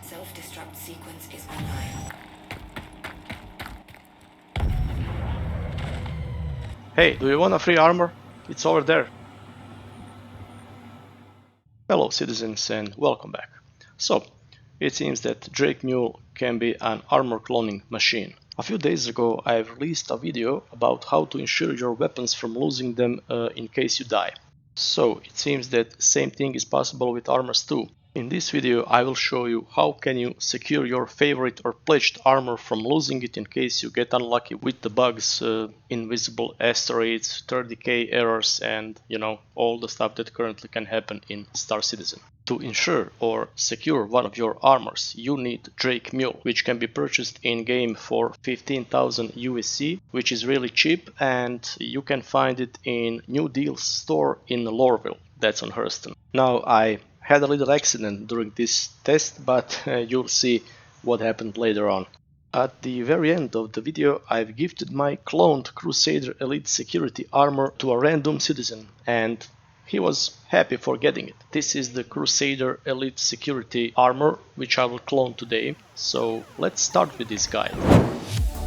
Self-destruct sequence is online. Hey, do you want a free armor? It's over there. Hello citizens and welcome back. So, it seems that Drake Mule can be an armor cloning machine. A few days ago I released a video about how to ensure your weapons from losing them in case you die. So, it seems that same thing is possible with armors too. In this video I will show you how can you secure your favorite or pledged armor from losing it in case you get unlucky with the bugs, invisible asteroids, 30k errors and all the stuff that currently can happen in StarCitizen. To ensure or secure one of your armors you need Drake Mule, which can be purchased in game for 15,000 USC, which is really cheap, and you can find it in New Deals store in Lorville, that's on Hurston. Now I had a little accident during this test, but you'll see what happened later on. At the very end of the video I've gifted my cloned Crusader Elite Security armor to a random citizen and he was happy for getting it. This is the Crusader Elite Security armor which I will clone today, so let's start with this guide.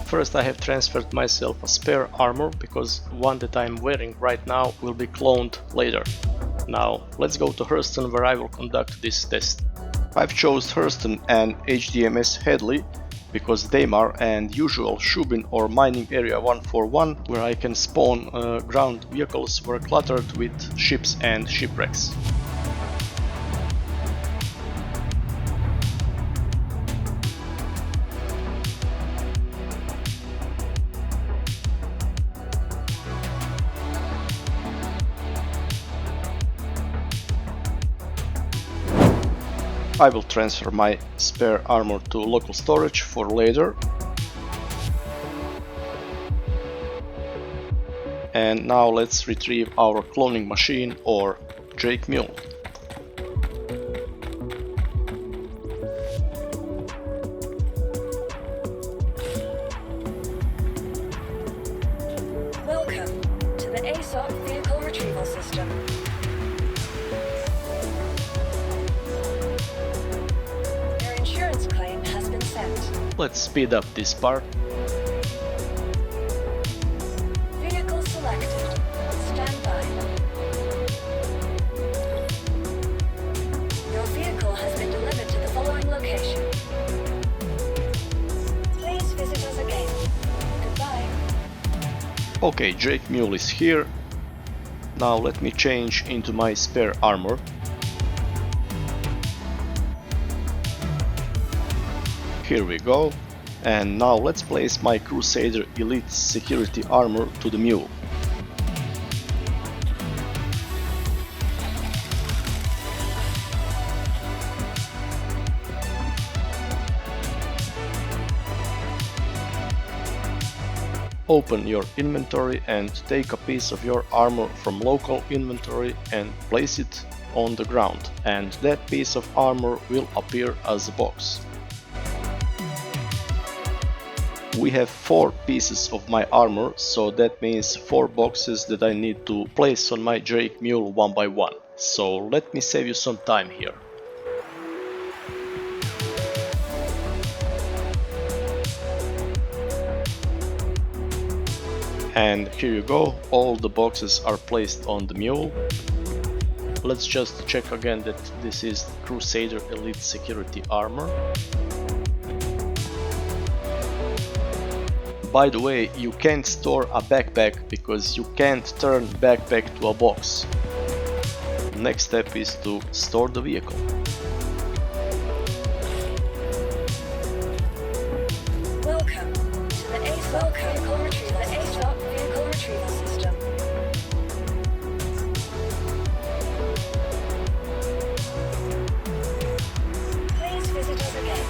First I have transferred myself a spare armor because one that I'm wearing right now will be cloned later. Now let's go to Hurston where I will conduct this test. I've chose Hurston and HDMS Headley because Daymar and usual Shubin or Mining Area 141 where I can spawn ground vehicles were cluttered with ships and shipwrecks. I will transfer my spare armor to local storage for later. And now let's retrieve our cloning machine or Drake Mule. Welcome to the ASOC Vehicle Retrieval System. Claim has been sent. Let's speed up this part. Vehicle selected. Stand by. Your vehicle has been delivered to the following location. Please visit us again. Goodbye. Okay, Drake Mule is here. Now let me change into my spare armor. Here we go, and now let's place my Crusader Elite Security armor to the Mule. Open your inventory and take a piece of your armor from local inventory and place it on the ground, and that piece of armor will appear as a box. We have 4 pieces of my armor, so that means 4 boxes that I need to place on my Drake Mule one by one. So let me save you some time here. And here you go, all the boxes are placed on the Mule. Let's just check again that this is Crusader Elite Security armor. By the way, you can't store a backpack because you can't turn backpack to a box. Next step is to store the vehicle. Welcome to the ASOC Vehicle Retrieval System. Please visit us again.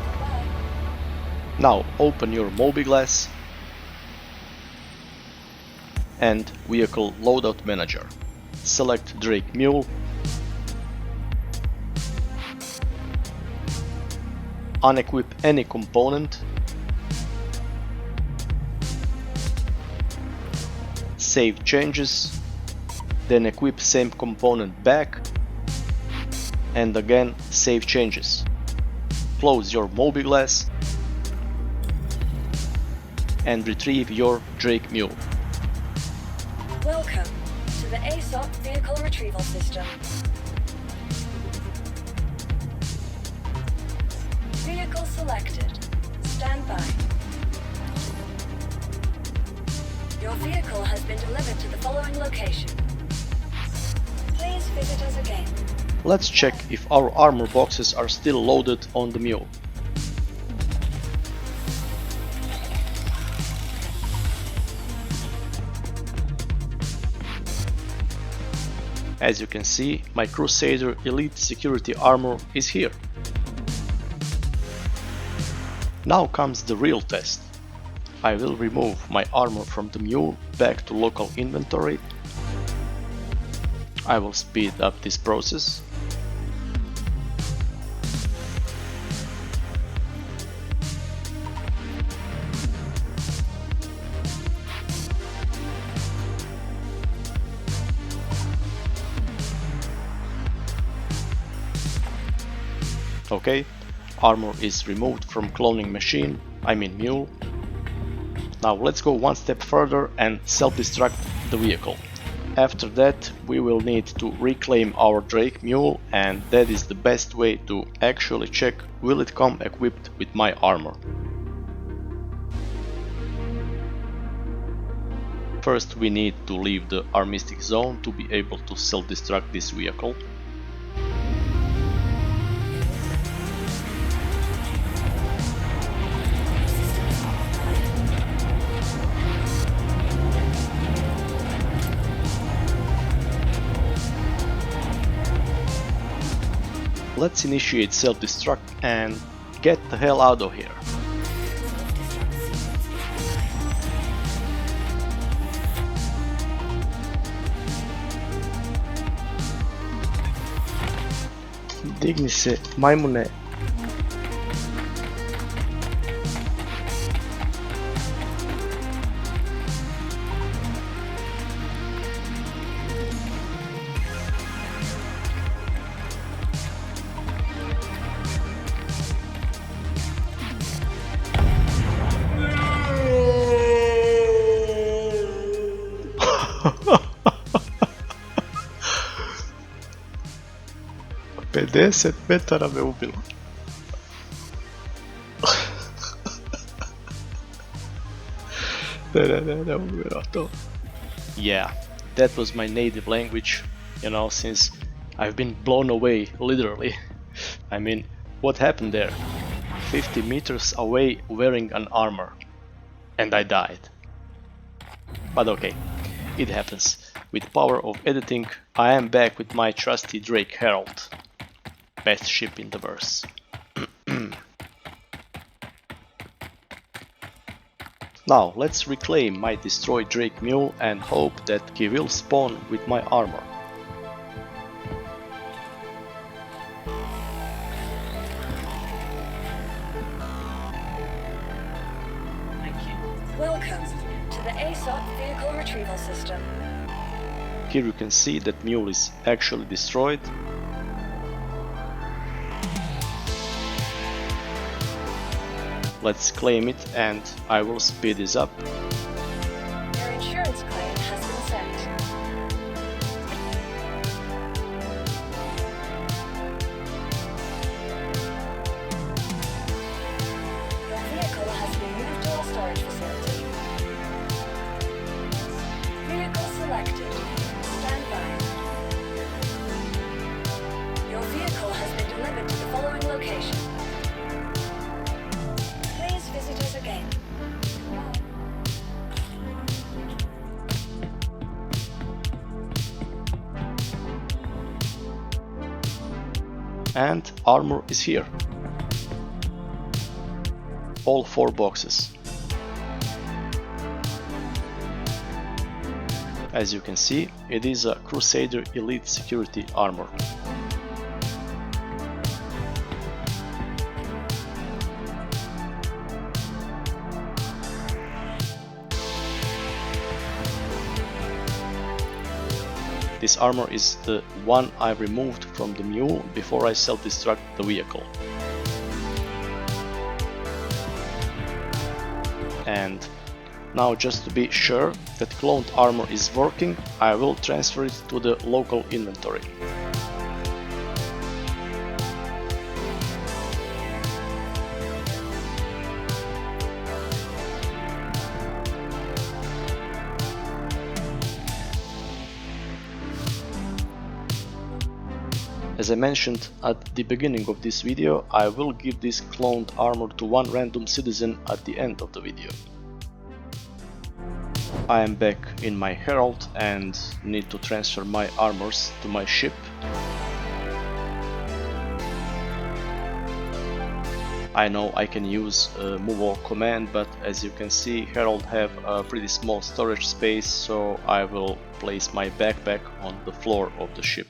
Goodbye. Now open your Mobiglass and Vehicle Loadout Manager. Select Drake Mule. Unequip any component. Save changes. Then equip same component back. And again save changes. close your mobiGlass and retrieve your Drake Mule. Welcome to the ASOP Vehicle Retrieval System. Vehicle selected. Stand by. Your vehicle has been delivered to the following location. Please visit us again. Let's check if our armor boxes are still loaded on the Mule. As you can see, my Crusader Elite Security Armor is here. Now comes the real test. I will remove my armor from the Mule back to local inventory. I will speed up this process. Okay, armor is removed from cloning machine, Mule. Now let's go one step further and self-destruct the vehicle. After that we will need to reclaim our Drake Mule, and that is the best way to actually check will it come equipped with my armor. First we need to leave the armistice zone to be able to self-destruct this vehicle. Let's initiate self-destruct and get the hell out of here. Digni se, majmune. Pedeset metara me ubilo. Ne ubilo to. Yeah, that was my native language, since I've been blown away, literally. What happened there? 50 meters away wearing an armor. And I died. But okay, it happens. With power of editing, I am back with my trusty Drake Herald. Best ship in the verse. Now let's reclaim my destroyed Drake Mule and hope that he will spawn with my armor. Welcome to the ASOP Vehicle Retrieval System. Here you can see that Mule is actually destroyed. Let's claim it and I will speed this up. Your insurance claim has been sent. Your vehicle has been moved to our storage facility. Vehicle selected. Stand by. Your vehicle has been delivered to the following location. Please visit us again. And armor is here. All 4 boxes. As you can see, it is a Crusader Elite Security Armor. This armor is the one I removed from the Mule before I self-destruct the vehicle. And now, just to be sure that cloned armor is working, I will transfer it to the local inventory. As I mentioned at the beginning of this video, I will give this cloned armor to one random citizen at the end of the video. I am back in my Herald and need to transfer my armors to my ship. I know I can use a move all command, but as you can see, Herald have a pretty small storage space, so I will place my backpack on the floor of the ship.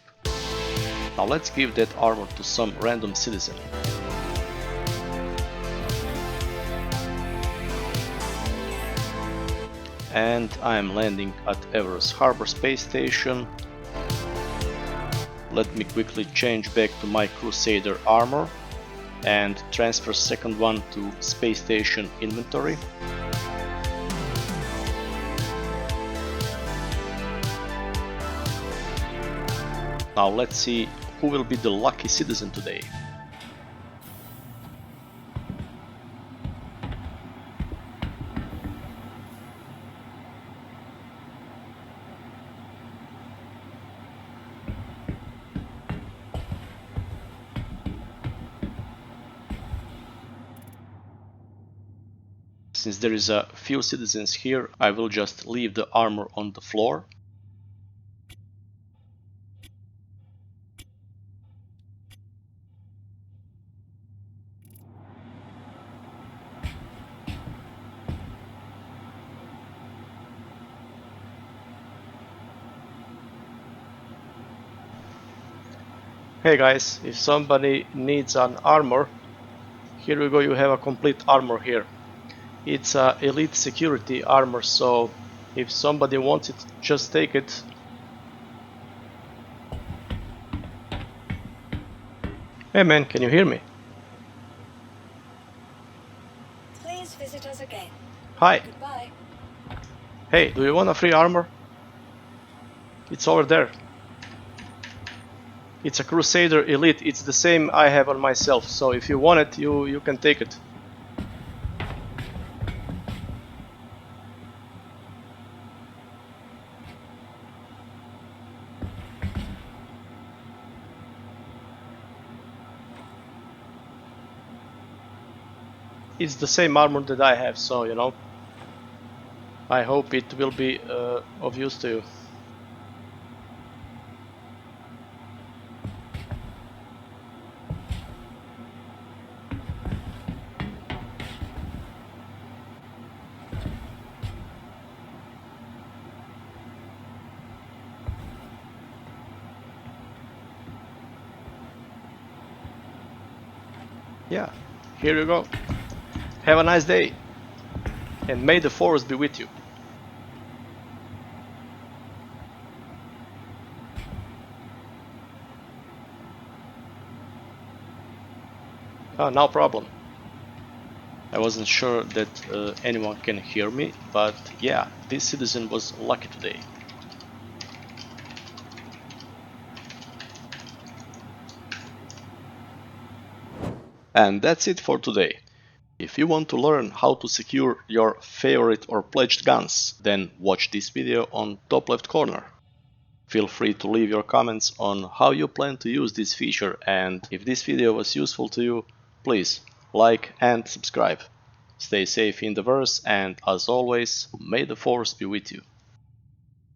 Now let's give that armor to some random citizen. And I am landing at Aorus Harbor Space Station. Let me quickly change back to my Crusader armor and transfer second one to Space Station inventory. Now let's see who will be the lucky citizen today. Since there is a few citizens here, I will just leave the armor on the floor. Hey guys, if somebody needs an armor, here we go, you have a complete armor here. It's a elite security armor, so if somebody wants it, just take it. Hey man, can you hear me? Please visit us again. Hi. Goodbye. Hey, do you want a free armor? It's over there. It's a Crusader Elite, it's the same I have on myself, so if you want it, you can take it. It's the same armor that I have, so you know, I hope it will be of use to you. Yeah, here you go. Have a nice day, and may the force be with you. Oh, no problem. I wasn't sure that anyone can hear me, but yeah, this citizen was lucky today. And that's it for today. If you want to learn how to secure your favorite or pledged guns, then watch this video on top left corner. Feel free to leave your comments on how you plan to use this feature, and if this video was useful to you, please like and subscribe. Stay safe in the verse, and as always, may the force be with you.